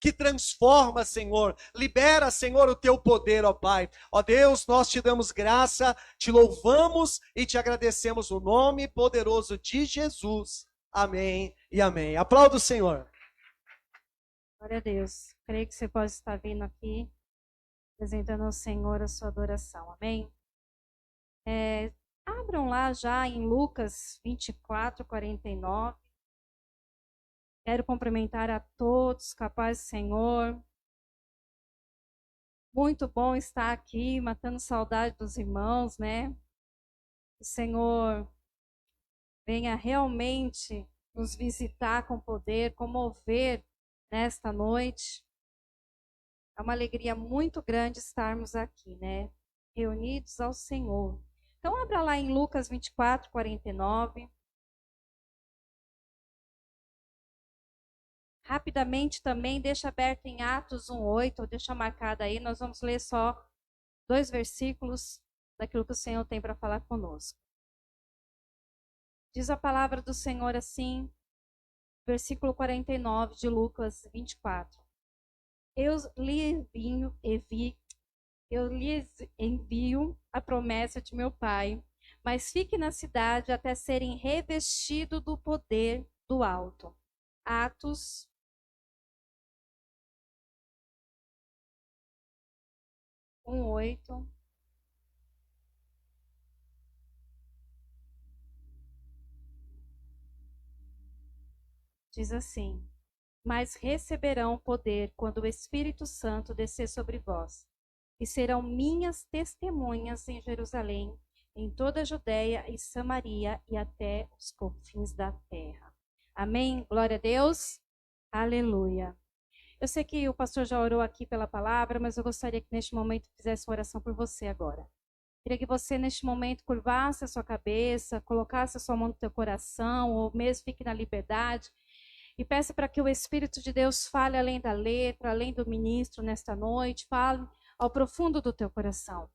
que transforma, Senhor. Libera, Senhor, o teu poder, ó Pai. Ó Deus, nós te damos graça, te louvamos e te agradecemos no nome poderoso de Jesus. Amém e amém. Aplauda o Senhor. Glória a Deus. Creio que você pode estar vindo aqui, apresentando ao Senhor a sua adoração. Amém? Abram lá já em Lucas 24, 49. Quero cumprimentar a todos, capaz do Senhor. Muito bom estar aqui, matando saudade dos irmãos, né? O Senhor venha realmente nos visitar com poder, comover nesta noite. É uma alegria muito grande estarmos aqui, né? Reunidos ao Senhor. Então, abra lá em Lucas 24, 49. Rapidamente também, deixa aberto em Atos 1:8, deixa marcado aí, nós vamos ler só 2 versículos daquilo que o Senhor tem para falar conosco. Diz a palavra do Senhor assim, versículo 49 de Lucas 24. Eu lhes envio a promessa de meu Pai, mas fique na cidade até serem revestidos do poder do alto. Atos 1:8. Diz assim: mas receberão poder quando o Espírito Santo descer sobre vós, e serão minhas testemunhas em Jerusalém, em toda a Judéia e Samaria e até os confins da terra. Amém? Glória a Deus. Aleluia. Eu sei que o pastor já orou aqui pela palavra, mas eu gostaria que neste momento fizesse uma oração por você agora. Queria que você neste momento curvasse a sua cabeça, colocasse a sua mão no teu coração, ou mesmo fique na liberdade, e peça para que o Espírito de Deus fale além da letra, além do ministro nesta noite, fale ao profundo do teu coração.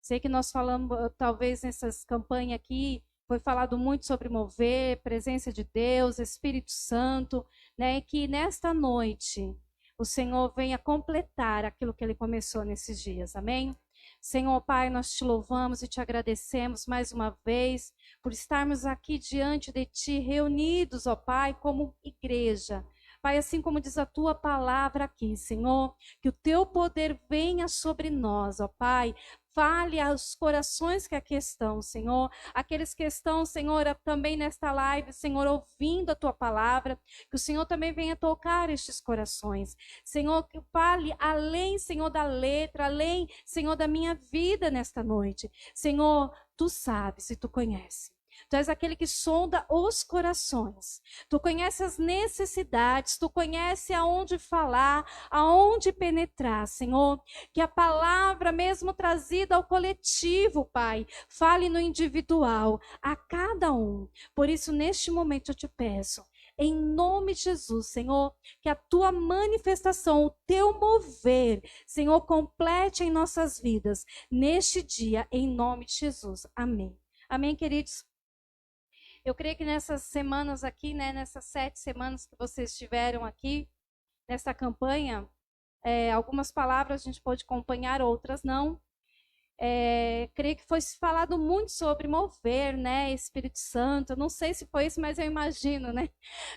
Sei que nós falamos, talvez nessas campanhas aqui, foi falado muito sobre mover, presença de Deus, Espírito Santo, né? E que nesta noite o Senhor venha completar aquilo que Ele começou nesses dias, amém? Senhor Pai, nós te louvamos e te agradecemos mais uma vez por estarmos aqui diante de Ti, reunidos, ó Pai, como igreja. Pai, assim como diz a Tua palavra aqui, Senhor, que o Teu poder venha sobre nós, ó Pai. Fale aos corações que aqui estão, Senhor. Aqueles que estão, Senhor, também nesta live, Senhor, ouvindo a Tua palavra. Que o Senhor também venha tocar estes corações. Senhor, que fale além, Senhor, da letra, além, Senhor, da minha vida nesta noite. Senhor, Tu sabes e Tu conheces. Tu és aquele que sonda os corações. Tu conheces as necessidades, tu conheces aonde falar, aonde penetrar, Senhor. Que a palavra mesmo trazida ao coletivo, Pai, fale no individual, a cada um. Por isso, neste momento eu te peço, em nome de Jesus, Senhor, que a Tua manifestação, o Teu mover, Senhor, complete em nossas vidas, neste dia, em nome de Jesus. Amém. Amém, queridos? Eu creio que nessas semanas aqui, né, nessas 7 semanas que vocês estiveram aqui, nessa campanha, algumas palavras a gente pode acompanhar, outras não. Creio que foi falado muito sobre mover, né, Espírito Santo. Eu não sei se foi isso, mas eu imagino, né?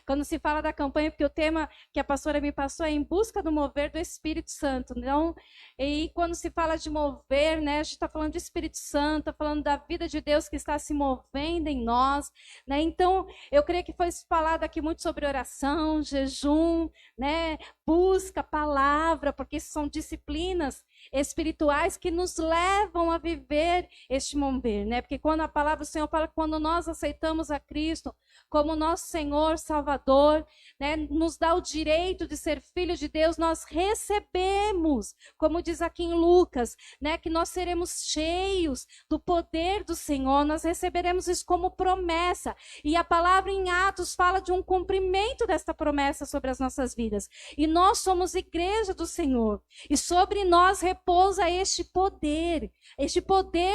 Quando se fala da campanha, porque o tema que a pastora me passou é em busca do mover do Espírito Santo. Então, e quando se fala de mover, né, a gente está falando de Espírito Santo, está falando da vida de Deus que está se movendo em nós, né? Então, eu creio que foi falado aqui muito sobre oração, jejum, né, busca, palavra, porque são disciplinas espirituais que nos levam a viver este mover, né? Porque quando a palavra do Senhor fala, quando nós aceitamos a Cristo como nosso Senhor, Salvador, né, nos dá o direito de ser filho de Deus, nós recebemos, como diz aqui em Lucas, né, que nós seremos cheios do poder do Senhor, nós receberemos isso como promessa, e a palavra em Atos fala de um cumprimento desta promessa sobre as nossas vidas, e nós somos igreja do Senhor, e sobre nós repousa este poder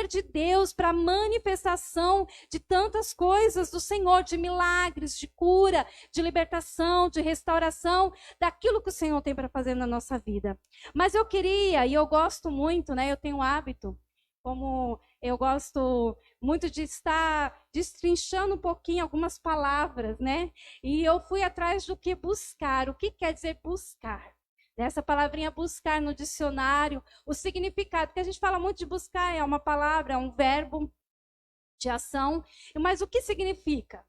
de Deus para manifestação de tantas coisas do Senhor, de milagres, milagres, de cura, de libertação, de restauração, daquilo que o Senhor tem para fazer na nossa vida. Mas eu queria, e eu gosto muito, né? Eu tenho um hábito, como eu gosto muito de estar destrinchando um pouquinho algumas palavras, né? E eu fui atrás do que buscar. O que quer dizer buscar? Essa palavrinha buscar no dicionário, o significado, porque a gente fala muito de buscar, é uma palavra, é um verbo de ação, mas o que significa?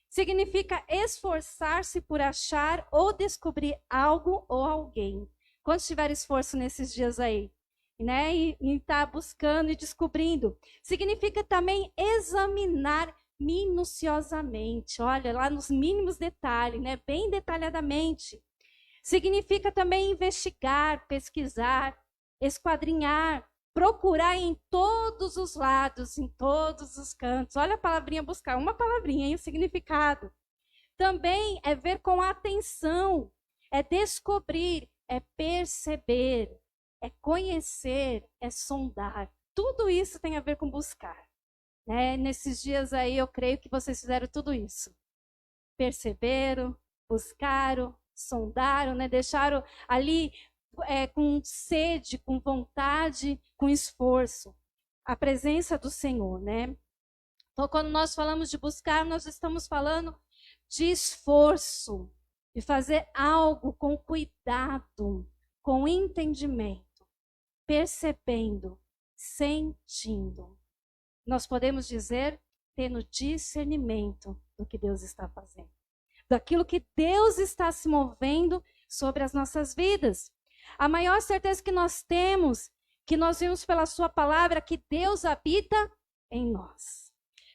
Significa esforçar-se por achar ou descobrir algo ou alguém. Quando tiver esforço nesses dias aí, né? E tá buscando e descobrindo. Significa também examinar minuciosamente, olha, lá nos mínimos detalhes, né? Bem detalhadamente. Significa também investigar, pesquisar, esquadrinhar, procurar em todos os lados, em todos os cantos. Olha a palavrinha buscar, uma palavrinha, hein, o significado. Também é ver com atenção, é descobrir, é perceber, é conhecer, é sondar. Tudo isso tem a ver com buscar. Né? Nesses dias aí eu creio que vocês fizeram tudo isso. Perceberam, buscaram, sondaram, né? Deixaram ali com sede, com vontade, com esforço. A presença do Senhor, né? Então, quando nós falamos de buscar, nós estamos falando de esforço, de fazer algo com cuidado, com entendimento, percebendo, sentindo. Nós podemos dizer, tendo discernimento do que Deus está fazendo, daquilo que Deus está se movendo sobre as nossas vidas. A maior certeza que nós temos, que nós vimos pela sua palavra, que Deus habita em nós.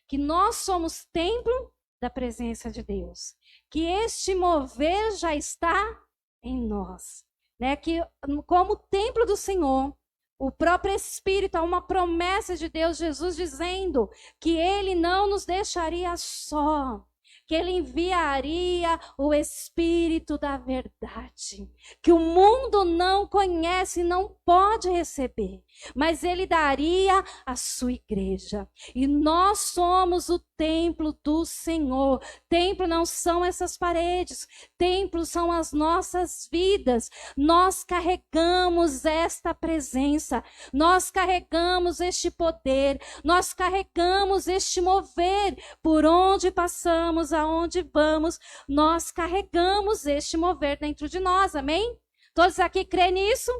Que nós somos templo da presença de Deus. Que este mover já está em nós. Né? Que como templo do Senhor, o próprio Espírito, há uma promessa de Deus, Jesus dizendo que Ele não nos deixaria só, que Ele enviaria o Espírito da verdade, que o mundo não conhece e não pode receber, mas Ele daria à sua igreja. E nós somos o templo do Senhor. Templo não são essas paredes, templo são as nossas vidas. Nós carregamos esta presença, nós carregamos este poder, nós carregamos este mover. Por onde passamos, aonde vamos, nós carregamos este mover dentro de nós, amém? Todos aqui creem nisso?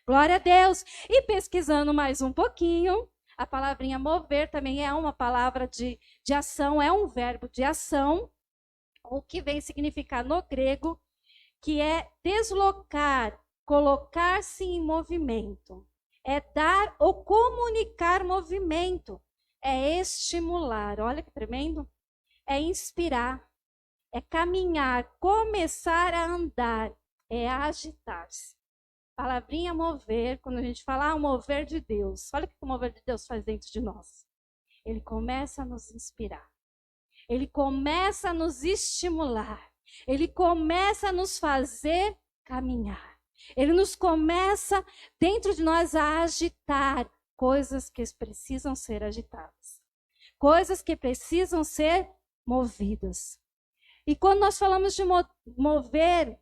Glória a Deus. E pesquisando mais um pouquinho, a palavrinha mover também é uma palavra de ação, é um verbo de ação, o que vem significar no grego, que é deslocar, colocar-se em movimento, é dar ou comunicar movimento, é estimular, olha que tremendo, é inspirar, é caminhar, começar a andar, é agitar-se. Palavrinha mover, quando a gente fala o mover de Deus, olha o que o mover de Deus faz dentro de nós. Ele começa a nos inspirar, ele começa a nos estimular, ele começa a nos fazer caminhar, ele nos começa dentro de nós a agitar coisas que precisam ser agitadas, coisas que precisam ser movidas. E quando nós falamos de mover,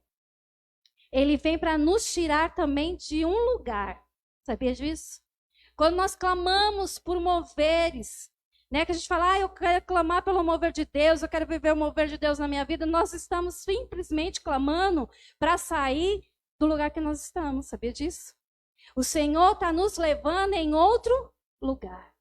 ele vem para nos tirar também de um lugar. Sabia disso? Quando nós clamamos por moveres, né, que a gente fala, eu quero clamar pelo mover de Deus, eu quero viver o mover de Deus na minha vida, nós estamos simplesmente clamando para sair do lugar que nós estamos. Sabia disso? O Senhor está nos levando em outro lugar.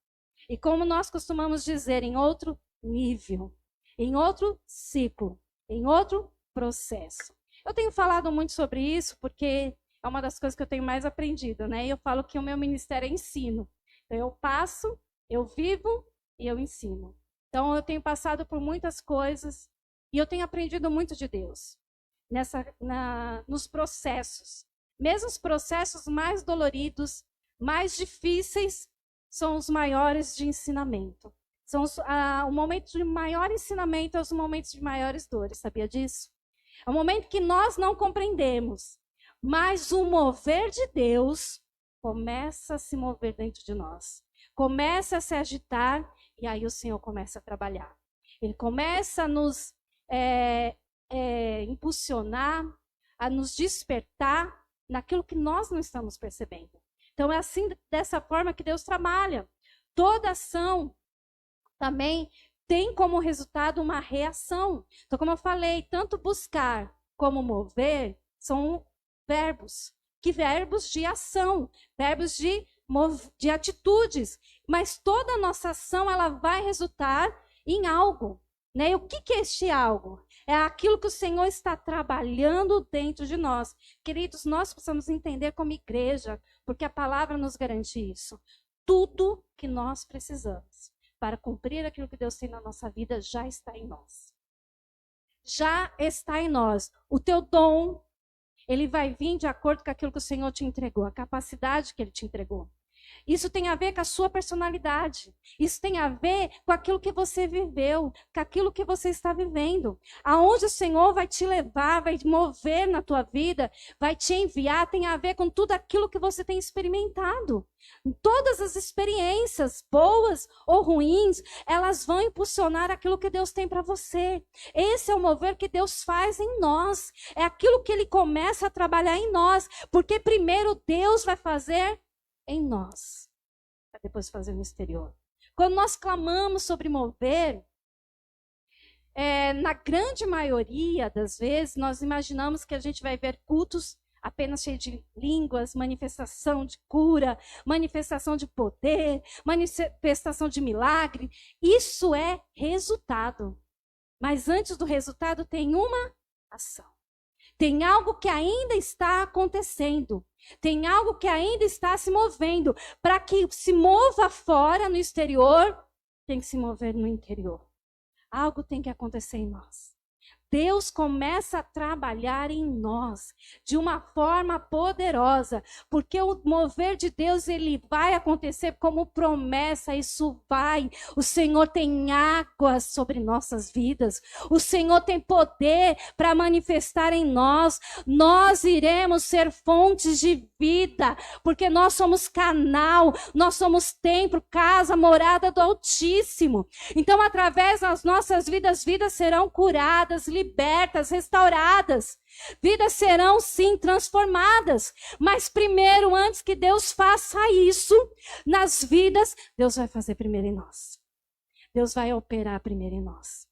E como nós costumamos dizer, em outro nível, em outro ciclo, em outro processo. Eu tenho falado muito sobre isso porque é uma das coisas que eu tenho mais aprendido, né? E eu falo que o meu ministério é ensino. Então eu passo, eu vivo e eu ensino. Então eu tenho passado por muitas coisas e eu tenho aprendido muito de Deus nos processos. Mesmo os processos mais doloridos, mais difíceis, são os maiores de ensinamento. O momento de maior ensinamento é os momentos de maiores dores, sabia disso? É um momento que nós não compreendemos, mas o mover de Deus começa a se mover dentro de nós. Começa a se agitar e aí o Senhor começa a trabalhar. Ele começa a nos impulsionar, a nos despertar naquilo que nós não estamos percebendo. Então é assim, dessa forma que Deus trabalha. Toda ação também tem como resultado uma reação. Então, como eu falei, tanto buscar como mover são verbos. Que verbos de ação, verbos de atitudes. Mas toda a nossa ação ela vai resultar em algo. Né? E o que é este algo? É aquilo que o Senhor está trabalhando dentro de nós. Queridos, nós precisamos entender como igreja, porque a palavra nos garante isso. Tudo que nós precisamos para cumprir aquilo que Deus tem na nossa vida já está em nós. Já está em nós. O teu dom, ele vai vir de acordo com aquilo que o Senhor te entregou, a capacidade que Ele te entregou. Isso tem a ver com a sua personalidade. Isso tem a ver com aquilo que você viveu, com aquilo que você está vivendo. Aonde o Senhor vai te levar, vai mover na tua vida, vai te enviar, tem a ver com tudo aquilo que você tem experimentado. Todas as experiências, boas ou ruins, elas vão impulsionar aquilo que Deus tem para você. Esse é o mover que Deus faz em nós. É aquilo que Ele começa a trabalhar em nós. Porque primeiro Deus vai fazer em nós, para depois fazer no exterior. Quando nós clamamos sobre mover, na grande maioria das vezes, nós imaginamos que a gente vai ver cultos apenas cheios de línguas, manifestação de cura, manifestação de poder, manifestação de milagre. Isso é resultado. Mas antes do resultado tem uma ação. Tem algo que ainda está acontecendo. Tem algo que ainda está se movendo. Para que se mova fora, no exterior, tem que se mover no interior. Algo tem que acontecer em nós. Deus começa a trabalhar em nós de uma forma poderosa, porque o mover de Deus ele vai acontecer como promessa, isso vai. O Senhor tem águas sobre nossas vidas, o Senhor tem poder para manifestar em nós. Nós iremos ser fontes de vida, porque nós somos canal, nós somos templo, casa, morada do Altíssimo. Então, através das nossas vidas, vidas serão curadas, libertas, restauradas. Vidas serão, sim, transformadas. Mas primeiro, antes que Deus faça isso nas vidas, Deus vai fazer primeiro em nós. Deus vai operar primeiro em nós.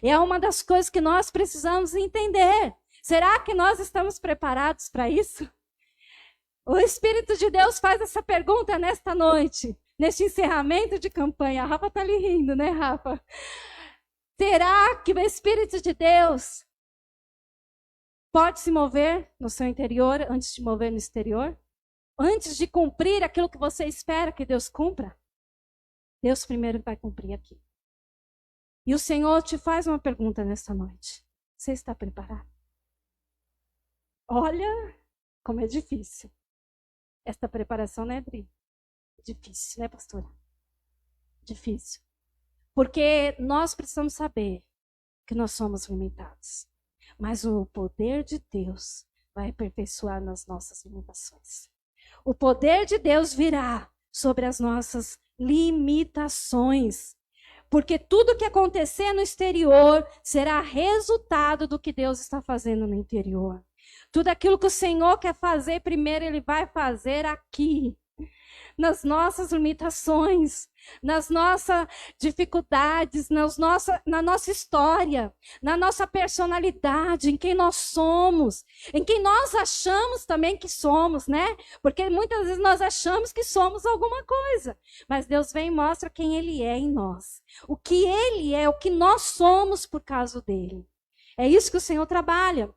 E é uma das coisas que nós precisamos entender. Será que nós estamos preparados para isso? O Espírito de Deus faz essa pergunta nesta noite, neste encerramento de campanha. A Rafa está ali rindo, né, Rafa? Será que o Espírito de Deus pode se mover no seu interior antes de mover no exterior? Antes de cumprir aquilo que você espera que Deus cumpra? Deus primeiro vai cumprir aqui. E o Senhor te faz uma pergunta nesta noite. Você está preparado? Olha como é difícil. Esta preparação, né, Dri? Difícil, né, pastora? Difícil. Porque nós precisamos saber que nós somos limitados. Mas o poder de Deus vai aperfeiçoar nas nossas limitações. O poder de Deus virá sobre as nossas limitações. Porque tudo que acontecer no exterior será resultado do que Deus está fazendo no interior. Tudo aquilo que o Senhor quer fazer primeiro, Ele vai fazer aqui. Nas nossas limitações, nas nossas dificuldades, na nossa história, na nossa personalidade, em quem nós somos, em quem nós achamos também que somos, né? Porque muitas vezes nós achamos que somos alguma coisa, mas Deus vem e mostra quem Ele é em nós. O que Ele é, o que nós somos por causa dEle. É isso que o Senhor trabalha.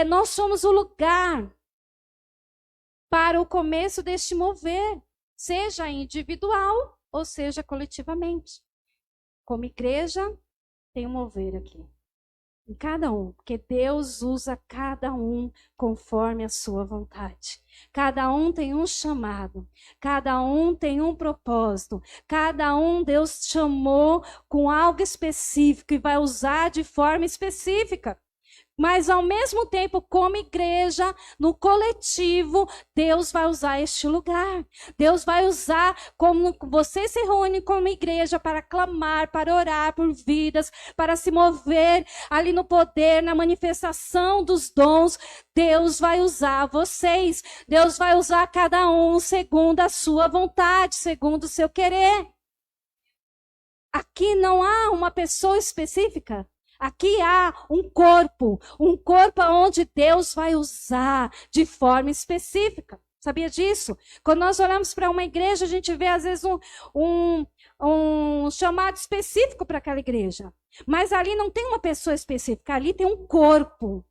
Nós somos o lugar para o começo deste mover, seja individual ou seja coletivamente. Como igreja, tem um mover aqui. Em cada um, porque Deus usa cada um conforme a sua vontade. Cada um tem um chamado, cada um tem um propósito, cada um Deus chamou com algo específico e vai usar de forma específica. Mas, ao mesmo tempo, como igreja, no coletivo, Deus vai usar este lugar. Deus vai usar como você se reúne como igreja para clamar, para orar por vidas, para se mover ali no poder, na manifestação dos dons. Deus vai usar vocês. Deus vai usar cada um segundo a sua vontade, segundo o seu querer. Aqui não há uma pessoa específica. Aqui há um corpo onde Deus vai usar de forma específica. Sabia disso? Quando nós olhamos para uma igreja, a gente vê às vezes um chamado específico para aquela igreja. Mas ali não tem uma pessoa específica, ali tem um corpo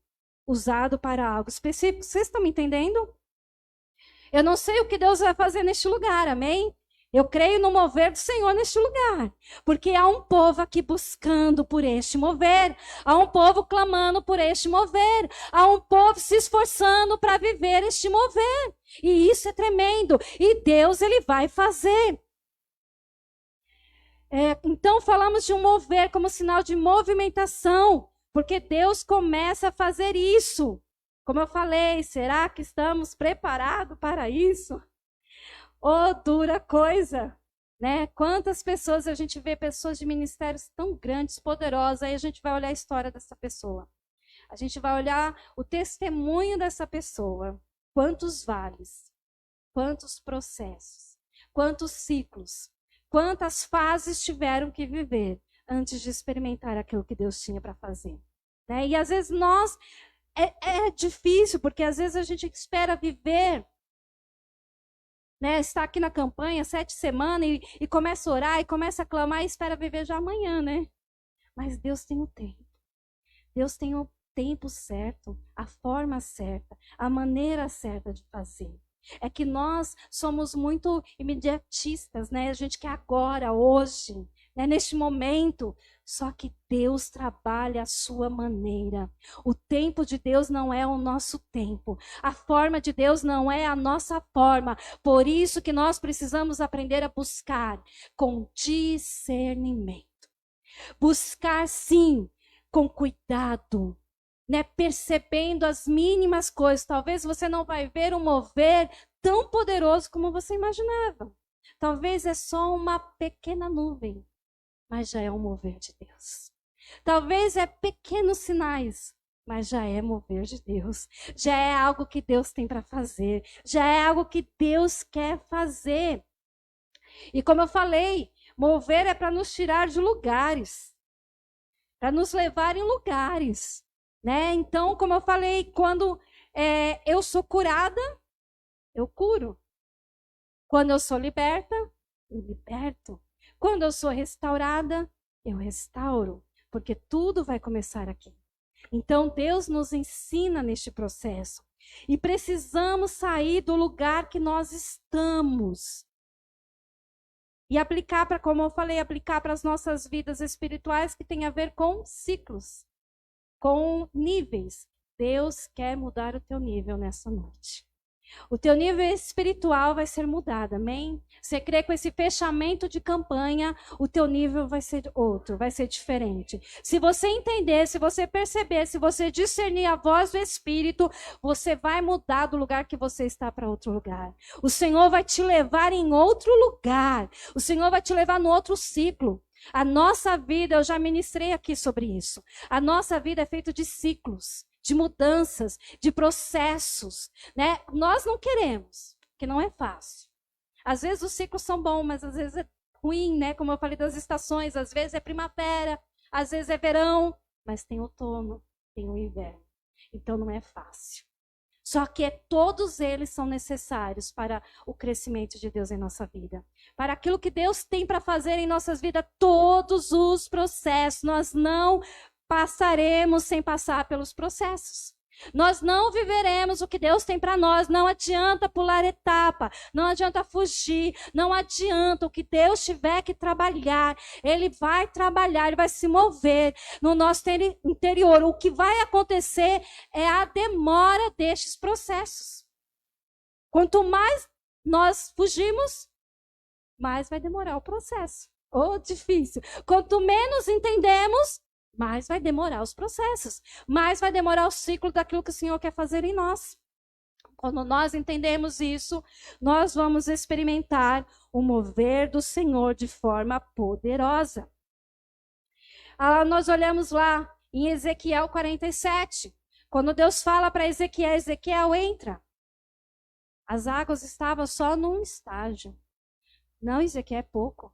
usado para algo específico. Vocês estão me entendendo? Eu não sei o que Deus vai fazer neste lugar, amém? Eu creio no mover do Senhor neste lugar, porque há um povo aqui buscando por este mover, há um povo clamando por este mover, há um povo se esforçando para viver este mover, e isso é tremendo, e Deus, Ele vai fazer. Então falamos de um mover como sinal de movimentação, porque Deus começa a fazer isso. Como eu falei, será que estamos preparados para isso? Oh, dura coisa, né? Quantas pessoas a gente vê, pessoas de ministérios tão grandes, poderosas, aí a gente vai olhar a história dessa pessoa. A gente vai olhar o testemunho dessa pessoa. Quantos vales, quantos processos, quantos ciclos, quantas fases tiveram que viver antes de experimentar aquilo que Deus tinha para fazer. Né? E às vezes é difícil, porque às vezes a gente espera viver, né, está aqui na campanha 7 semanas e começa a orar e começa a clamar e espera viver já amanhã, né? Mas Deus tem o tempo. Deus tem o tempo certo, a forma certa, a maneira certa de fazer. É que nós somos muito imediatistas, né? A gente quer agora, hoje, né? Neste momento. Só que Deus trabalha a sua maneira. O tempo de Deus não é o nosso tempo. A forma de Deus não é a nossa forma. Por isso que nós precisamos aprender a buscar com discernimento. Buscar, sim, com cuidado, né? Percebendo as mínimas coisas. Talvez você não vai ver um mover tão poderoso como você imaginava. Talvez é só uma pequena nuvem. Mas já é um mover de Deus. Talvez é pequenos sinais, mas já é mover de Deus. Já é algo que Deus tem para fazer. Já é algo que Deus quer fazer. E como eu falei, mover é para nos tirar de lugares. Para nos levar em lugares. Né? Então, como eu falei, quando eu sou curada, eu curo. Quando eu sou liberta, eu liberto. Quando eu sou restaurada, eu restauro, porque tudo vai começar aqui. Então, Deus nos ensina neste processo. E precisamos sair do lugar que nós estamos. E aplicar para, como eu falei, aplicar para as nossas vidas espirituais que tem a ver com ciclos, com níveis. Deus quer mudar o teu nível nessa noite. O teu nível espiritual vai ser mudado, amém? Você crê com esse fechamento de campanha, o teu nível vai ser outro, vai ser diferente. Se você entender, se você perceber, se você discernir a voz do Espírito, você vai mudar do lugar que você está para outro lugar. O Senhor vai te levar em outro lugar. O Senhor vai te levar no outro ciclo. A nossa vida, eu já ministrei aqui sobre isso. A nossa vida é feita de ciclos, de mudanças, de processos, né? Nós não queremos, porque não é fácil. Às vezes os ciclos são bons, mas às vezes é ruim, né? Como eu falei das estações, às vezes é primavera, às vezes é verão, mas tem outono, tem o inverno. Então não é fácil. Só que todos eles são necessários para o crescimento de Deus em nossa vida. Para aquilo que Deus tem para fazer em nossas vidas, todos os processos, nós não passaremos sem passar pelos processos. Nós não viveremos o que Deus tem para nós. Não adianta pular etapa, não adianta fugir, não adianta. O que Deus tiver que trabalhar, Ele vai trabalhar, Ele vai se mover no nosso interior. O que vai acontecer é a demora destes processos. Quanto mais nós fugimos, mais vai demorar o processo. Difícil. Quanto menos entendemos, mais vai demorar os processos, mais vai demorar o ciclo daquilo que o Senhor quer fazer em nós. Quando nós entendemos isso, nós vamos experimentar o mover do Senhor de forma poderosa. Nós olhamos lá em Ezequiel 47, quando Deus fala para Ezequiel, Ezequiel entra. As águas estavam só num estágio. Não, Ezequiel, é pouco.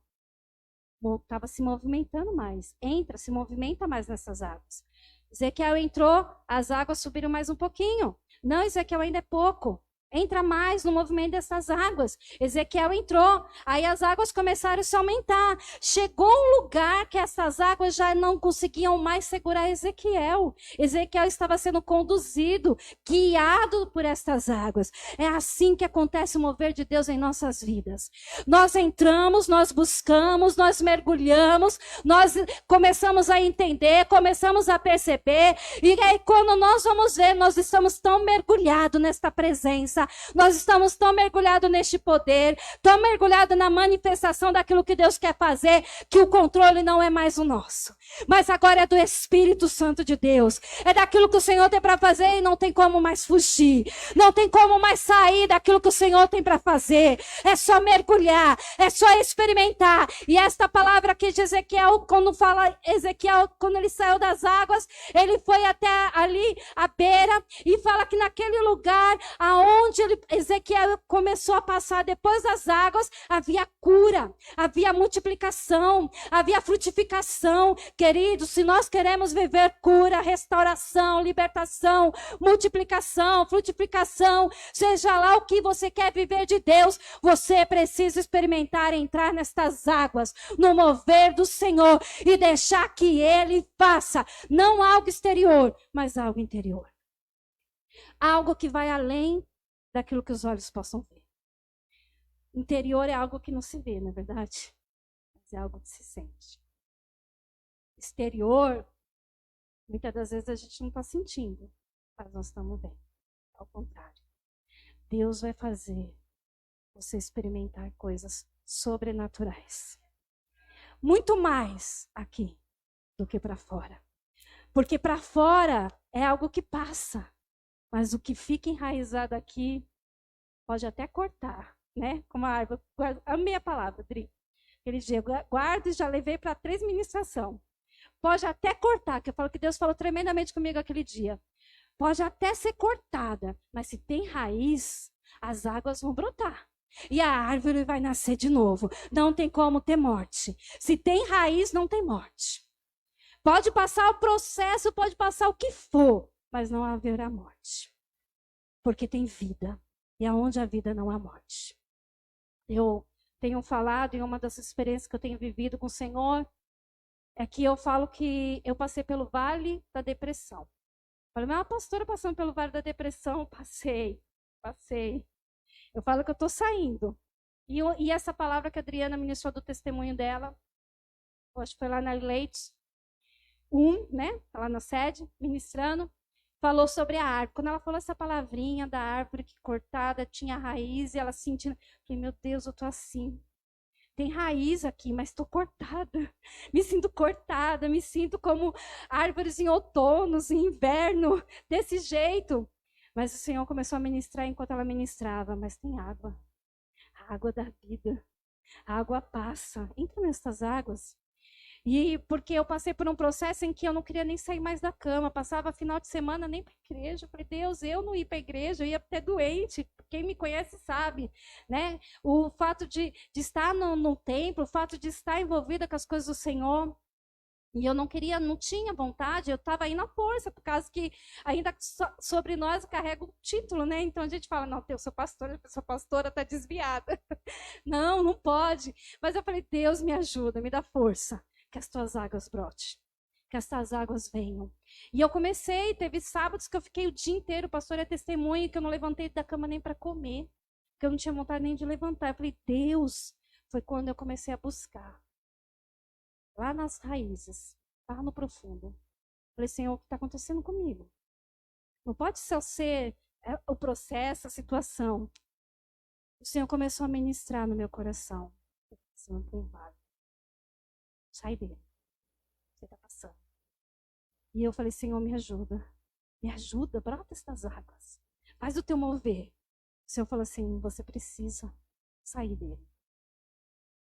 Estava se movimentando mais. Entra, se movimenta mais nessas águas. Ezequiel entrou, as águas subiram mais um pouquinho. Não, Ezequiel, ainda é pouco. Entra mais no movimento dessas águas. Ezequiel entrou, aí as águas começaram a se aumentar. Chegou um lugar que essas águas já não conseguiam mais segurar Ezequiel. Ezequiel estava sendo conduzido, guiado por estas águas. É assim que acontece o mover de Deus em nossas vidas. Nós entramos, nós buscamos, nós mergulhamos, nós começamos a entender, começamos a perceber. E aí quando nós vamos ver, nós estamos tão mergulhados nesta presença. Nós estamos tão mergulhados neste poder, tão mergulhados na manifestação daquilo que Deus quer fazer, que o controle não é mais o nosso. Mas agora é do Espírito Santo de Deus. É daquilo que o Senhor tem para fazer e não tem como mais fugir. Não tem como mais sair daquilo que o Senhor tem para fazer. É só mergulhar, é só experimentar. E esta palavra aqui de Ezequiel, quando fala Ezequiel, quando ele saiu das águas, ele foi até ali, à beira, e fala que naquele lugar aonde Ezequiel começou a passar depois das águas, havia cura, havia multiplicação, havia frutificação. Queridos, se nós queremos viver cura, restauração, libertação, multiplicação, frutificação, seja lá o que você quer viver de Deus, você precisa experimentar entrar nestas águas, no mover do Senhor e deixar que Ele faça, não algo exterior, mas algo interior. Algo que vai além daquilo que os olhos possam ver. Interior é algo que não se vê, não é verdade? Mas é algo que se sente. Exterior, muitas das vezes a gente não está sentindo, mas nós estamos bem. Ao contrário. Deus vai fazer você experimentar coisas sobrenaturais. Muito mais aqui do que para fora. Porque para fora é algo que passa. Mas o que fica enraizado aqui pode até cortar, né? Como a árvore. Amei a palavra, Dri. Aquele dia, guardo e já levei para 3 ministrações. Pode até cortar, que eu falo que Deus falou tremendamente comigo aquele dia. Pode até ser cortada, mas se tem raiz, as águas vão brotar. E a árvore vai nascer de novo. Não tem como ter morte. Se tem raiz, não tem morte. Pode passar o processo, pode passar o que for, mas não haverá morte. Porque tem vida. E aonde a vida não há morte. Eu tenho falado, em uma das experiências que eu tenho vivido com o Senhor, é que eu falo que eu passei pelo vale da depressão. Falei, mas uma pastora passando pelo vale da depressão, passei. Eu falo que eu estou saindo. E essa palavra que a Adriana ministrou do testemunho dela, eu acho que foi lá na Leites, né? Lá na sede, ministrando, falou sobre a árvore. Quando ela falou essa palavrinha da árvore que cortada, tinha raiz, e ela sentindo, falei, meu Deus, eu estou assim. Tem raiz aqui, mas estou cortada. Me sinto cortada, me sinto como árvores em outono, em inverno, desse jeito. Mas o Senhor começou a ministrar enquanto ela ministrava. Mas tem água, a água da vida. A água passa. Entra nessas águas. E porque eu passei por um processo em que eu não queria nem sair mais da cama. Passava final de semana nem para a igreja. Eu falei, Deus, eu não ia para a igreja, eu ia até doente. Quem me conhece sabe, né? O fato de estar no templo, o fato de estar envolvida com as coisas do Senhor. E eu não queria, não tinha vontade, eu estava aí na força, por causa que ainda sobre nós carrega o título, né? Então a gente fala, não, eu sou pastora, a pastora está desviada. Não, não pode. Mas eu falei, Deus me ajuda, me dá força, que as tuas águas brotem, que essas águas venham. E eu comecei, teve sábados que eu fiquei o dia inteiro, o pastor é testemunha, que eu não levantei da cama nem para comer, que eu não tinha vontade nem de levantar. Eu falei, Deus, foi quando eu comecei a buscar. Lá nas raízes, lá no profundo. Falei, Senhor, o que está acontecendo comigo? Não pode só ser o processo, a situação. O Senhor começou a ministrar no meu coração. Senhor, tem vale. Sai dele. Você está passando. E eu falei, Senhor, me ajuda, brota estas águas, faz o teu mover. O Senhor falou assim, você precisa sair dele.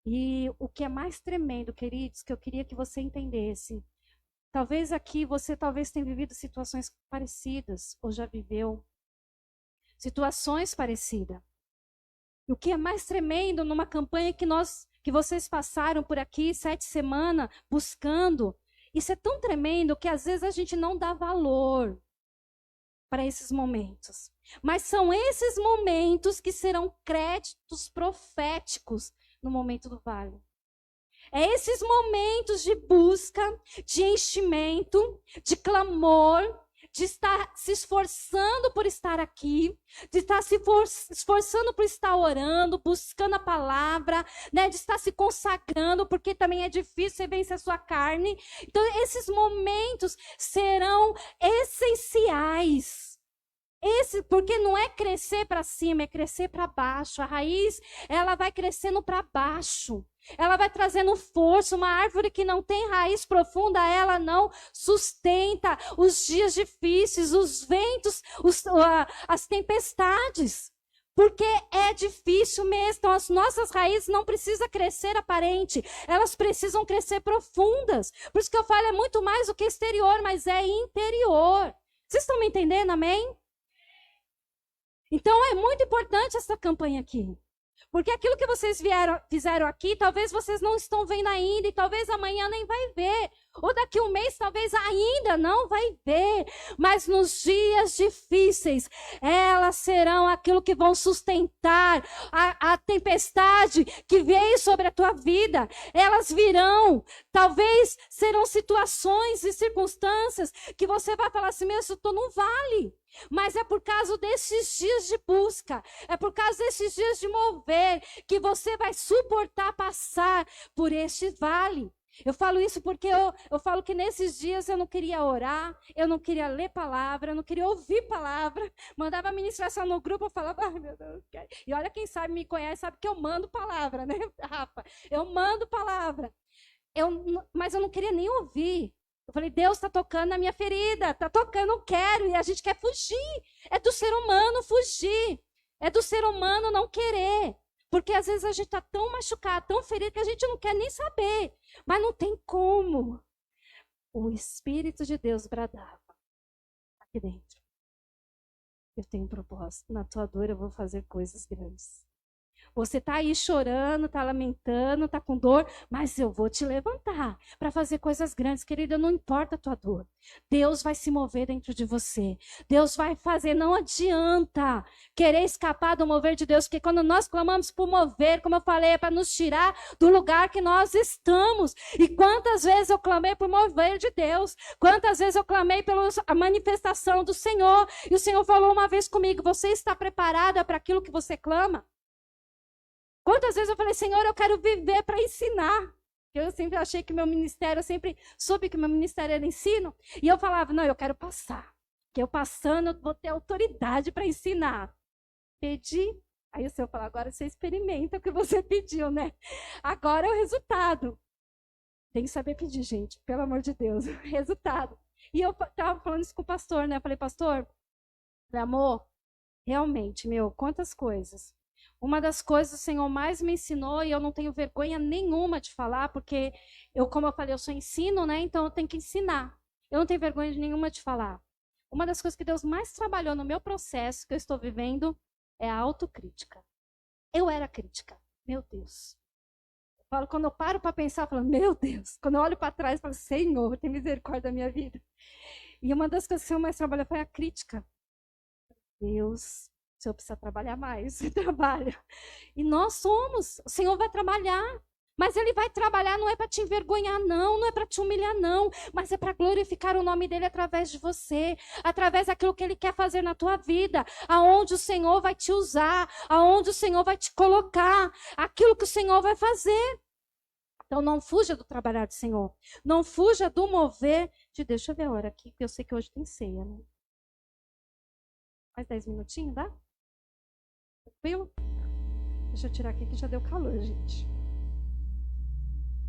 E o que é mais tremendo, queridos, que eu queria que você entendesse, talvez aqui você talvez tenha vivido situações parecidas, ou já viveu situações parecidas. E o que é mais tremendo numa campanha que vocês passaram por aqui 7 semanas buscando, isso é tão tremendo que às vezes a gente não dá valor para esses momentos. Mas são esses momentos que serão créditos proféticos no momento do vale. É esses momentos de busca, de enchimento, de clamor, de estar se esforçando por estar aqui, de estar se esforçando por estar orando, buscando a palavra, né, de estar se consagrando, porque também é difícil você vencer a sua carne. Então, esses momentos serão essenciais. Porque não é crescer para cima, é crescer para baixo. A raiz, ela vai crescendo para baixo. Ela vai trazendo força. Uma árvore que não tem raiz profunda, ela não sustenta os dias difíceis, os ventos, as tempestades. Porque é difícil mesmo. Então, as nossas raízes não precisam crescer aparente. Elas precisam crescer profundas. Por isso que eu falo, é muito mais do que exterior, mas é interior. Vocês estão me entendendo, amém? Então é muito importante essa campanha aqui. Porque aquilo que vocês fizeram aqui, talvez vocês não estão vendo ainda, e talvez amanhã nem vai ver. Ou daqui um mês, talvez ainda não vai ver. Mas nos dias difíceis, elas serão aquilo que vão sustentar a tempestade que veio sobre a tua vida. Elas virão. Talvez serão situações e circunstâncias que você vai falar assim, meu, eu estou num vale. Mas é por causa desses dias de busca, é por causa desses dias de mover, que você vai suportar passar por este vale. Eu falo isso porque eu falo que nesses dias eu não queria orar, eu não queria ler palavra, eu não queria ouvir palavra. Mandava ministração no grupo, eu falava, ai meu Deus. E olha, quem sabe me conhece, sabe que eu mando palavra, né, Rafa? Eu mando palavra. Mas eu não queria nem ouvir. Eu falei, Deus está tocando na minha ferida, está tocando, eu quero, e a gente quer fugir. É do ser humano fugir, é do ser humano não querer. Porque às vezes a gente está tão machucado, tão ferido, que a gente não quer nem saber. Mas não tem como. O Espírito de Deus bradava aqui dentro. Eu tenho um propósito, na tua dor eu vou fazer coisas grandes. Você está aí chorando, está lamentando, está com dor, mas eu vou te levantar para fazer coisas grandes, querida, não importa a tua dor. Deus vai se mover dentro de você. Deus vai fazer, não adianta querer escapar do mover de Deus, porque quando nós clamamos por mover, como eu falei, é para nos tirar do lugar que nós estamos. E quantas vezes eu clamei por mover de Deus? Quantas vezes eu clamei pela manifestação do Senhor? E o Senhor falou uma vez comigo, você está preparada para aquilo que você clama? Quantas vezes eu falei, Senhor, eu quero viver para ensinar. Eu sempre achei que meu ministério, eu sempre soube que meu ministério era ensino. E eu falava, não, eu quero passar. Porque eu passando, eu vou ter autoridade para ensinar. Pedi. Aí o Senhor falou, agora você experimenta o que você pediu, né? Agora é o resultado. Tem que saber pedir, gente, pelo amor de Deus. Resultado. E eu estava falando isso com o pastor, né? Eu falei, pastor, amor, realmente, quantas coisas. Uma das coisas o Senhor mais me ensinou, e eu não tenho vergonha nenhuma de falar, porque como eu falei, eu sou ensino, né? Então eu tenho que ensinar. Eu não tenho vergonha nenhuma de falar. Uma das coisas que Deus mais trabalhou no meu processo que eu estou vivendo é a autocrítica. Eu era crítica. Meu Deus. Eu falo, quando eu paro para pensar, eu falo, meu Deus. Quando eu olho para trás, eu falo, Senhor, tem misericórdia da minha vida. E uma das coisas que o Senhor mais trabalhou foi a crítica. Deus, o Senhor precisa trabalhar mais, você trabalha. E nós somos, o Senhor vai trabalhar, mas Ele vai trabalhar não é para te envergonhar não é para te humilhar não, mas é para glorificar o nome dEle através de você, através daquilo que Ele quer fazer na tua vida, aonde o Senhor vai te usar, aonde o Senhor vai te colocar, aquilo que o Senhor vai fazer. Então não fuja do trabalhar do Senhor, não fuja do mover de Deus. Deixa eu ver a hora aqui, porque eu sei que hoje tem ceia, né? Mais 10 minutinhos, dá? Tranquilo? Deixa eu tirar aqui que já deu calor, gente.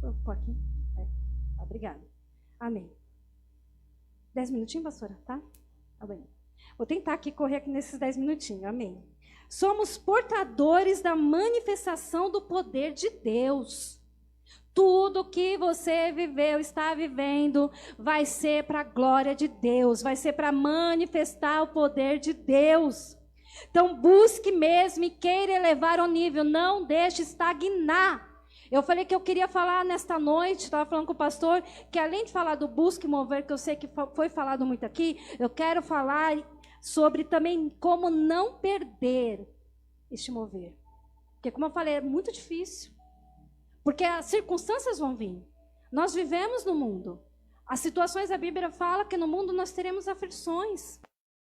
Vou pôr aqui. Tá, obrigada. Amém. 10 minutinhos, pastora, tá? Tá bem. Vou tentar aqui correr aqui nesses 10 minutinhos, amém. Somos portadores da manifestação do poder de Deus. Tudo que você viveu, está vivendo, vai ser para a glória de Deus, vai ser para manifestar o poder de Deus. Então busque mesmo e queira elevar o nível, não deixe estagnar. Eu falei que eu queria falar nesta noite, estava falando com o pastor, que além de falar do busque e mover, que eu sei que foi falado muito aqui, eu quero falar sobre também como não perder este mover. Porque como eu falei, é muito difícil. Porque as circunstâncias vão vir. Nós vivemos no mundo. As situações, a Bíblia fala que no mundo nós teremos aflições.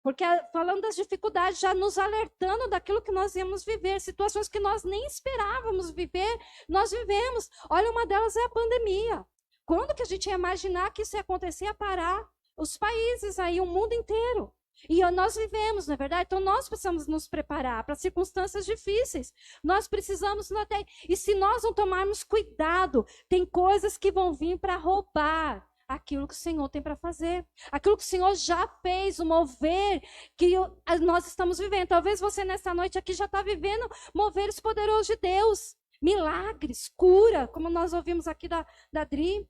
Porque falando das dificuldades, já nos alertando daquilo que nós íamos viver, situações que nós nem esperávamos viver, nós vivemos. Olha, uma delas é a pandemia. Quando que a gente ia imaginar que isso ia acontecer, ia parar os países aí, o mundo inteiro? E nós vivemos, não é verdade? Então nós precisamos nos preparar para circunstâncias difíceis. Nós precisamos, e se nós não tomarmos cuidado, tem coisas que vão vir para roubar aquilo que o Senhor tem para fazer. Aquilo que o Senhor já fez, o mover que nós estamos vivendo. Talvez você nessa noite aqui já está vivendo moveres poderosos de Deus. Milagres, cura, como nós ouvimos aqui da Dri.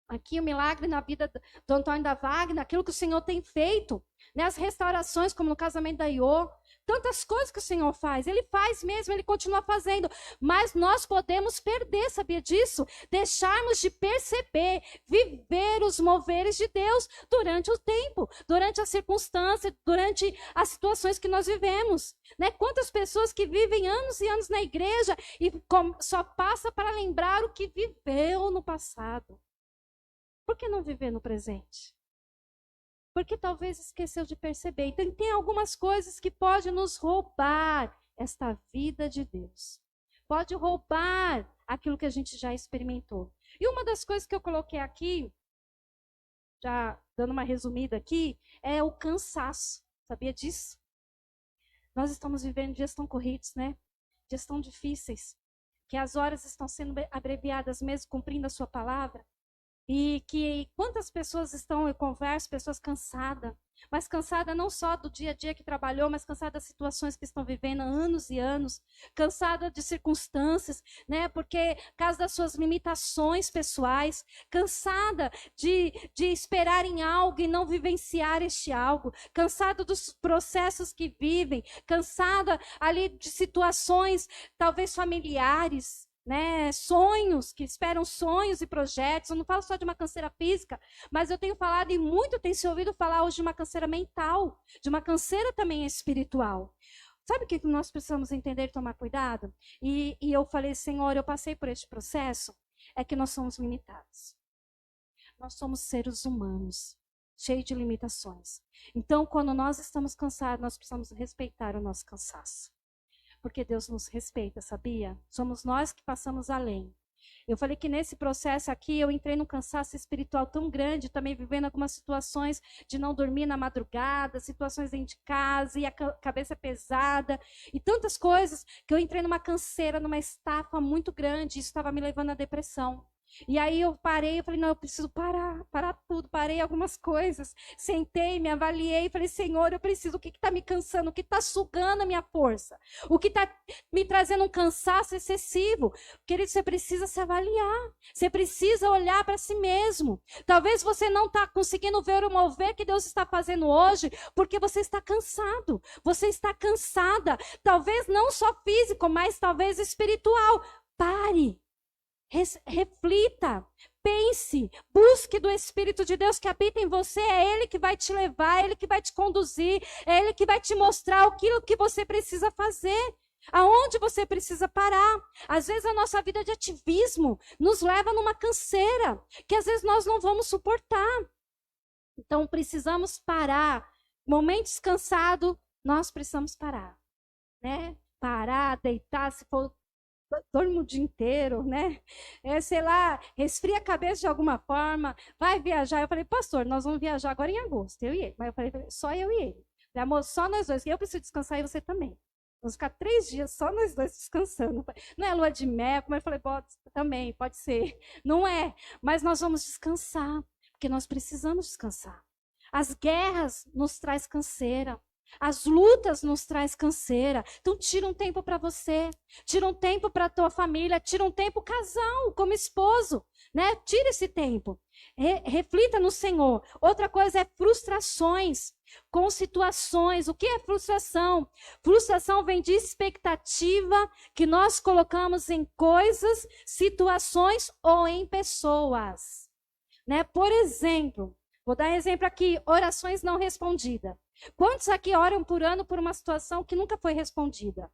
Aqui o milagre na vida do Antônio da Wagner, aquilo que o Senhor tem feito. Né? As restaurações, como no casamento da Iô. Tantas coisas que o Senhor faz. Ele faz mesmo, Ele continua fazendo. Mas nós podemos perder, sabia disso? Deixarmos de perceber, viver os moveres de Deus durante o tempo, durante a circunstância, durante as situações que nós vivemos. Né? Quantas pessoas que vivem anos e anos na igreja e só passa para lembrar o que viveu no passado. Por que não viver no presente? Porque talvez esqueceu de perceber. Então tem algumas coisas que podem nos roubar esta vida de Deus. Pode roubar aquilo que a gente já experimentou. E uma das coisas que eu coloquei aqui, já dando uma resumida aqui, é o cansaço. Sabia disso? Nós estamos vivendo dias tão corridos, né? Dias tão difíceis. Que as horas estão sendo abreviadas mesmo cumprindo a sua palavra. E que quantas pessoas estão, eu converso, pessoas cansadas, mas cansada não só do dia a dia que trabalhou, mas cansada das situações que estão vivendo há anos e anos, cansada de circunstâncias, né? Porque por causa das suas limitações pessoais, cansada de esperar em algo e não vivenciar este algo, cansada dos processos que vivem, cansada ali de situações talvez familiares, né, sonhos, que esperam sonhos e projetos. Eu não falo só de uma canseira física, mas eu tenho falado e muito tem se ouvido falar hoje de uma canseira mental, de uma canseira também espiritual. Sabe o que nós precisamos entender e tomar cuidado? E eu falei, Senhor, eu passei por este processo, é que nós somos limitados. Nós somos seres humanos, cheios de limitações. Então, quando nós estamos cansados, nós precisamos respeitar o nosso cansaço. Porque Deus nos respeita, sabia? Somos nós que passamos além. Eu falei que nesse processo aqui eu entrei num cansaço espiritual tão grande, também vivendo algumas situações de não dormir na madrugada, situações dentro de casa, e a cabeça pesada, e tantas coisas, que eu entrei numa canseira, numa estafa muito grande, e isso estava me levando à depressão. E aí eu parei, eu falei, não, eu preciso parar tudo, parei algumas coisas, sentei, me avaliei, falei, Senhor, eu preciso, o que está me cansando, o que está sugando a minha força, o que está me trazendo um cansaço excessivo? Querido, você precisa se avaliar, você precisa olhar para si mesmo. Talvez você não está conseguindo ver o mover que Deus está fazendo hoje, porque você está cansado, você está cansada, talvez não só físico, mas talvez espiritual. Pare. Reflita, pense, busque do Espírito de Deus que habita em você. É Ele que vai te levar, é Ele que vai te conduzir, é Ele que vai te mostrar aquilo que você precisa fazer, aonde você precisa parar. Às vezes a nossa vida de ativismo nos leva numa canseira, que às vezes nós não vamos suportar. Então precisamos parar. Momentos cansados, nós precisamos parar, né? Parar, deitar, se for dorme o dia inteiro, né? Sei lá, resfria a cabeça de alguma forma, vai viajar. Eu falei, pastor, nós vamos viajar agora em agosto, eu e ele. Mas eu falei, só eu e ele. Eu falei, amor, só nós dois, eu preciso descansar e você também. Vamos ficar 3 dias só nós dois descansando. Não é lua de mel, como eu falei, também, pode ser. Não é, mas nós vamos descansar, porque nós precisamos descansar. As guerras nos traz canseira. As lutas nos traz canseira. Então tira um tempo para você, tira um tempo para a tua família, tira um tempo casal, como esposo, né? Tira esse tempo. Reflita no Senhor. Outra coisa é frustrações com situações. O que é frustração? Frustração vem de expectativa que nós colocamos em coisas, situações ou em pessoas, né? Por exemplo, vou dar exemplo aqui, orações não respondidas. Quantos aqui oram por ano por uma situação que nunca foi respondida?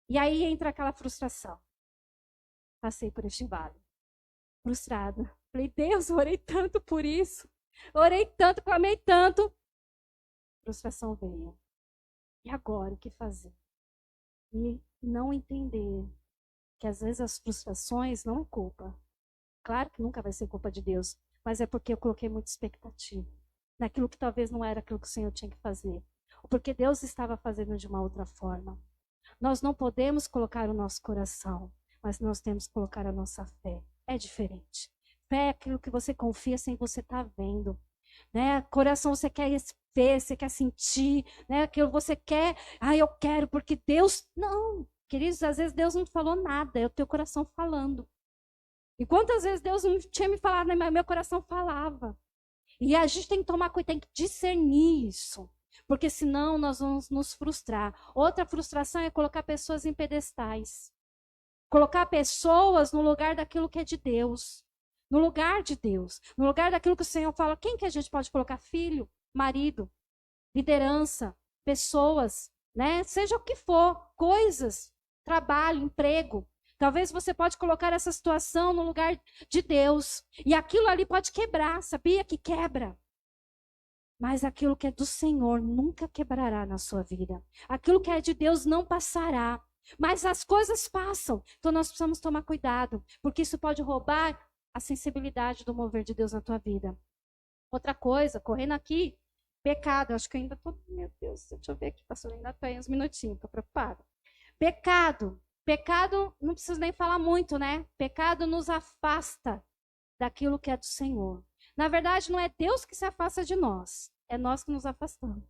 E aí entra aquela frustração. Passei por este vale. Frustrada. Falei, Deus, orei tanto por isso. Orei tanto, clamei tanto. Frustração veio. E agora, o que fazer? E não entender que às vezes as frustrações não é culpa. Claro que nunca vai ser culpa de Deus, mas é porque eu coloquei muita expectativa naquilo que talvez não era aquilo que o Senhor tinha que fazer, ou porque Deus estava fazendo de uma outra forma. Nós não podemos colocar o nosso coração, mas nós temos que colocar a nossa fé. É diferente. Fé é aquilo que você confia sem você estar vendo, né? Coração você quer ver, você quer sentir, né? Aquilo você quer, eu quero porque Deus... Não, queridos, às vezes Deus não falou nada, é o teu coração falando. E quantas vezes Deus não tinha me falado, mas meu coração falava. E a gente tem que tomar cuidado, tem que discernir isso. Porque senão nós vamos nos frustrar. Outra frustração é colocar pessoas em pedestais. Colocar pessoas no lugar daquilo que é de Deus. No lugar de Deus. No lugar daquilo que o Senhor fala. Quem que a gente pode colocar? Filho, marido, liderança, pessoas, né? Seja o que for, coisas, trabalho, emprego. Talvez você pode colocar essa situação no lugar de Deus. E aquilo ali pode quebrar, sabia que quebra? Mas aquilo que é do Senhor nunca quebrará na sua vida. Aquilo que é de Deus não passará. Mas as coisas passam. Então nós precisamos tomar cuidado, porque isso pode roubar a sensibilidade do mover de Deus na tua vida. Outra coisa, correndo aqui, pecado. Acho que eu ainda estou... Meu Deus, deixa eu ver aqui, pastor, ainda estou aí uns minutinhos, estou preocupada. Pecado. Pecado, não preciso nem falar muito, né? Pecado nos afasta daquilo que é do Senhor. Na verdade, não é Deus que se afasta de nós, é nós que nos afastamos.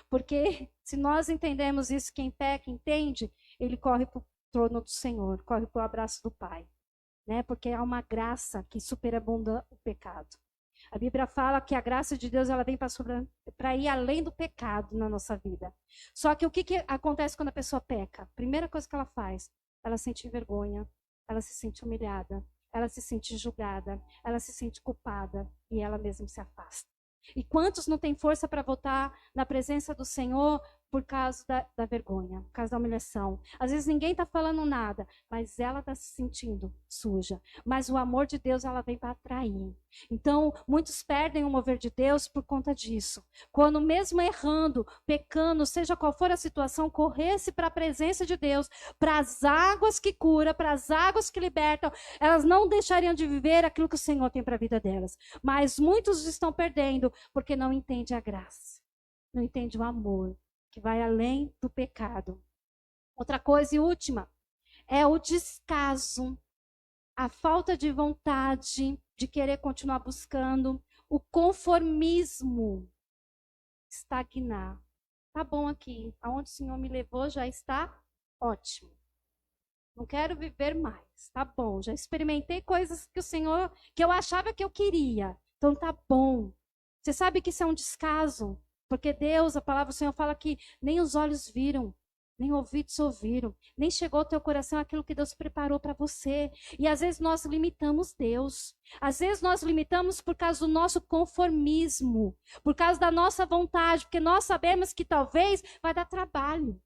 Porque se nós entendemos isso, quem peca entende, ele corre para o trono do Senhor, corre para o abraço do Pai. Né? Porque há uma graça que superabunda o pecado. A Bíblia fala que a graça de Deus ela vem para ir além do pecado na nossa vida. Só que o que acontece quando a pessoa peca? Primeira coisa que ela faz, ela sente vergonha, ela se sente humilhada, ela se sente julgada, ela se sente culpada e ela mesma se afasta. E quantos não têm força para voltar na presença do Senhor por causa da vergonha, por causa da humilhação? Às vezes ninguém está falando nada, mas ela está se sentindo suja. Mas o amor de Deus, ela vem para atrair. Então, muitos perdem o mover de Deus por conta disso. Quando mesmo errando, pecando, seja qual for a situação, corresse para a presença de Deus, para as águas que curam, para as águas que libertam, elas não deixariam de viver aquilo que o Senhor tem para a vida delas. Mas muitos estão perdendo porque não entendem a graça, não entendem o amor, que vai além do pecado. Outra coisa e última é o descaso, a falta de vontade de querer continuar buscando, o conformismo, estagnar. Tá bom aqui, aonde o Senhor me levou já está ótimo. Não quero viver mais, tá bom. Já experimentei coisas que o Senhor, que eu achava que eu queria, então tá bom. Você sabe que isso é um descaso? Porque Deus, a palavra do Senhor fala que nem os olhos viram, nem ouvidos ouviram, nem chegou ao teu coração aquilo que Deus preparou para você. E às vezes nós limitamos Deus. Às vezes nós limitamos por causa do nosso conformismo, por causa da nossa vontade, porque nós sabemos que talvez vai dar trabalho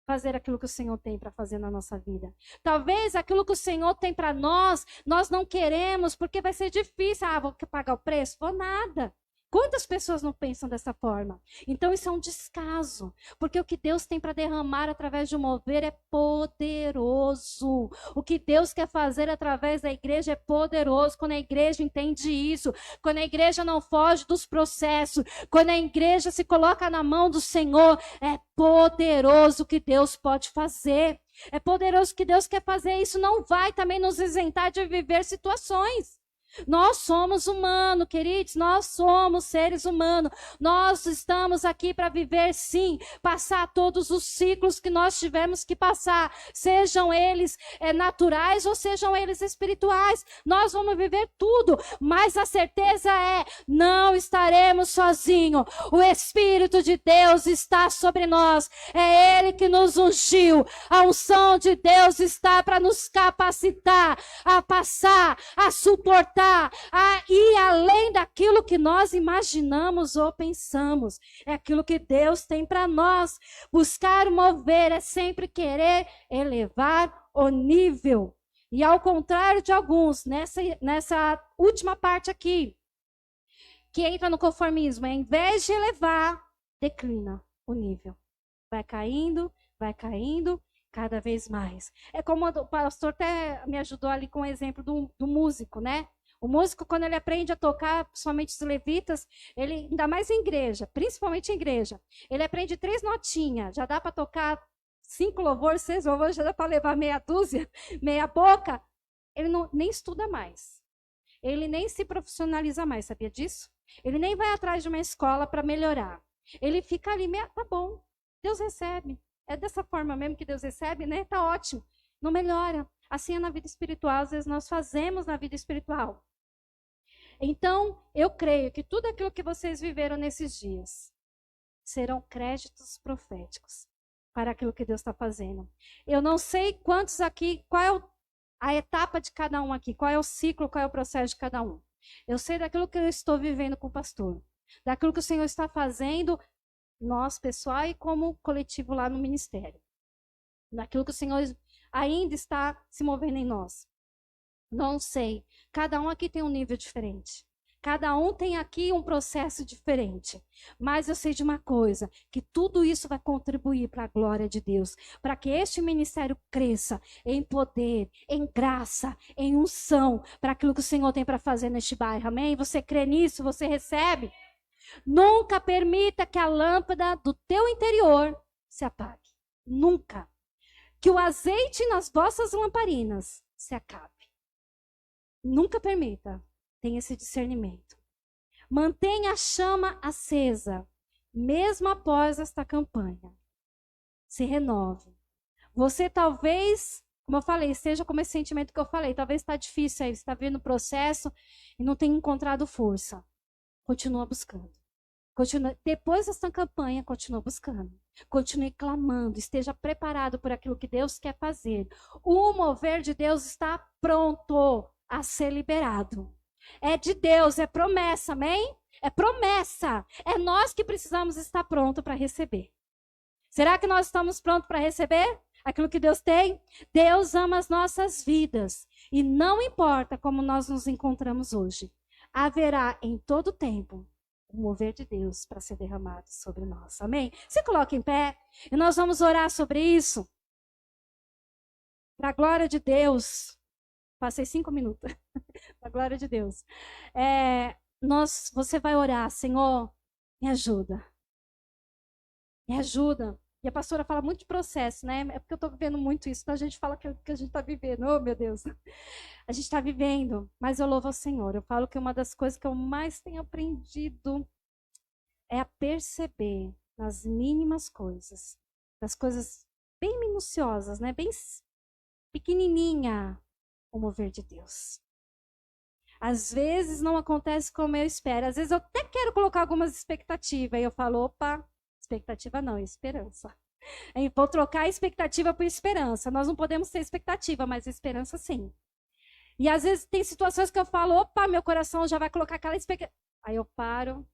fazer aquilo que o Senhor tem para fazer na nossa vida. Talvez aquilo que o Senhor tem para nós, nós não queremos, porque vai ser difícil. Vou pagar o preço? Vou nada. Quantas pessoas não pensam dessa forma? Então isso é um descaso, porque o que Deus tem para derramar através de um mover é poderoso. O que Deus quer fazer através da igreja é poderoso. Quando a igreja entende isso, quando a igreja não foge dos processos, quando a igreja se coloca na mão do Senhor, é poderoso o que Deus pode fazer. É poderoso o que Deus quer fazer. Isso não vai também nos isentar de viver situações. Nós somos humanos, queridos, nós somos seres humanos. Nós estamos aqui para viver, sim, passar todos os ciclos que nós tivemos que passar, sejam eles naturais ou sejam eles espirituais. Nós vamos viver tudo, mas a certeza é, não estaremos sozinhos. O Espírito de Deus está sobre nós, é Ele que nos ungiu. A unção de Deus está para nos capacitar a passar, a suportar, a ir além daquilo que nós imaginamos ou pensamos. É aquilo que Deus tem para nós. Buscar mover é sempre querer elevar o nível. E ao contrário de alguns, nessa última parte aqui, que entra no conformismo, em vez de elevar, declina o nível. Vai caindo, cada vez mais. É como o pastor até me ajudou ali com o exemplo do músico, né? O músico, quando ele aprende a tocar, principalmente os levitas, ele, ainda mais em igreja, principalmente em igreja, ele aprende 3 notinhas, já dá para tocar 5 louvores, 6 louvores, já dá para levar meia dúzia, meia boca. Ele nem estuda mais. Ele nem se profissionaliza mais, sabia disso? Ele nem vai atrás de uma escola para melhorar. Ele fica ali, tá bom, Deus recebe. É dessa forma mesmo que Deus recebe, né? Tá ótimo. Não melhora. Assim é na vida espiritual, às vezes nós fazemos na vida espiritual. Então, eu creio que tudo aquilo que vocês viveram nesses dias serão créditos proféticos para aquilo que Deus está fazendo. Eu não sei quantos aqui, qual é a etapa de cada um aqui, qual é o ciclo, qual é o processo de cada um. Eu sei daquilo que eu estou vivendo com o pastor, daquilo que o Senhor está fazendo, nós, pessoal, e como coletivo lá no ministério. Daquilo que o Senhor ainda está se movendo em nós. Não sei. Cada um aqui tem um nível diferente. Cada um tem aqui um processo diferente. Mas eu sei de uma coisa, que tudo isso vai contribuir para a glória de Deus. Para que este ministério cresça em poder, em graça, em unção, para aquilo que o Senhor tem para fazer neste bairro. Amém? Você crê nisso? Você recebe? Nunca permita que a lâmpada do teu interior se apague. Nunca. Que o azeite nas vossas lamparinas se acabe. Nunca permita. Tenha esse discernimento. Mantenha a chama acesa, mesmo após esta campanha. Se renove. Você talvez, como eu falei, esteja com esse sentimento que eu falei. Talvez está difícil aí, está vendo o processo e não tem encontrado força. Continua buscando. Depois dessa campanha, continua buscando. Continue clamando. Esteja preparado por aquilo que Deus quer fazer. O mover de Deus está pronto a ser liberado. É de Deus, é promessa, amém? É promessa. É nós que precisamos estar prontos para receber. Será que nós estamos prontos para receber aquilo que Deus tem? Deus ama as nossas vidas. E não importa como nós nos encontramos hoje. Haverá em todo tempo o mover de Deus para ser derramado sobre nós. Amém? Se coloca em pé e nós vamos orar sobre isso. Para a glória de Deus. Passei 5 minutos. Para a glória de Deus. Você vai orar, Senhor, me ajuda. Me ajuda. E a pastora fala muito de processo, né? É porque eu estou vivendo muito isso. Então a gente fala que a gente está vivendo. Oh, meu Deus. A gente está vivendo. Mas eu louvo ao Senhor. Eu falo que uma das coisas que eu mais tenho aprendido é a perceber nas mínimas coisas. Das coisas bem minuciosas, né? Bem pequenininha. O mover de Deus. Às vezes não acontece como eu espero. Às vezes eu até quero colocar algumas expectativas. E eu falo, opa, expectativa não, esperança. Eu vou trocar a expectativa por esperança. Nós não podemos ter expectativa, mas esperança sim. E às vezes tem situações que eu falo, opa, meu coração já vai colocar aquela expectativa. Aí eu paro.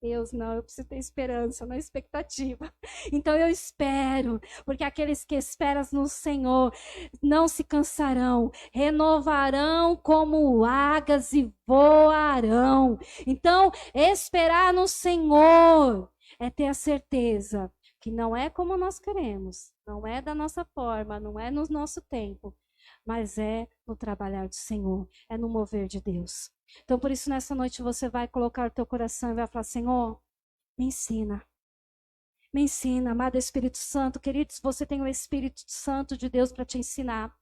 Deus, não, eu preciso ter esperança, não expectativa. Então eu espero, porque aqueles que esperam no Senhor não se cansarão, renovarão como águias e voarão. Então, esperar no Senhor é ter a certeza que não é como nós queremos, não é da nossa forma, não é no nosso tempo, mas é no trabalhar do Senhor, é no mover de Deus. Então, por isso, nessa noite, você vai colocar o teu coração e vai falar, Senhor, me ensina. Me ensina, amado Espírito Santo. Queridos, você tem o Espírito Santo de Deus para te ensinar.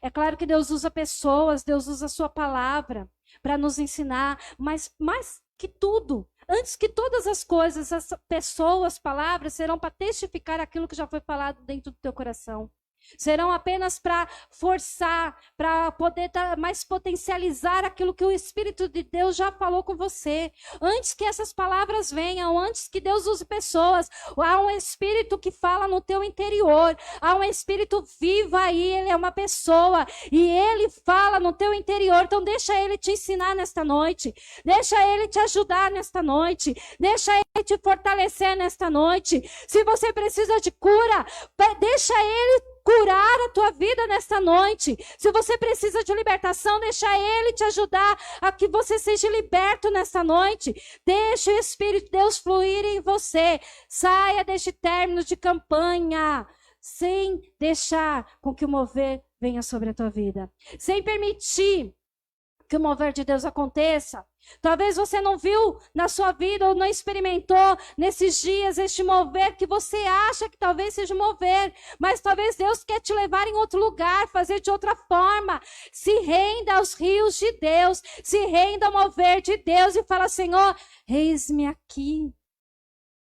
É claro que Deus usa pessoas, Deus usa a sua palavra para nos ensinar, mas mais que tudo, antes que todas as coisas, as pessoas, palavras serão para testificar aquilo que já foi falado dentro do teu coração. Serão apenas para forçar, para poder mais potencializar aquilo que o Espírito de Deus já falou com você. Antes que essas palavras venham, antes que Deus use pessoas, há um Espírito que fala no teu interior, há um Espírito vivo aí, ele é uma pessoa, e ele fala no teu interior. Então deixa ele te ensinar nesta noite, deixa ele te ajudar nesta noite, deixa ele te fortalecer nesta noite. Se você precisa de cura, deixa ele curar a tua vida nesta noite. Se você precisa de libertação, deixa ele te ajudar a que você seja liberto nesta noite. Deixa o Espírito de Deus fluir em você. Saia deste término de campanha, sem deixar com que o mover venha sobre a tua vida. Sem permitir que o mover de Deus aconteça. Talvez você não viu na sua vida ou não experimentou nesses dias este mover que você acha que talvez seja mover, mas talvez Deus quer te levar em outro lugar, fazer de outra forma. Se renda aos rios de Deus, se renda ao mover de Deus e fala: Senhor, eis-me aqui.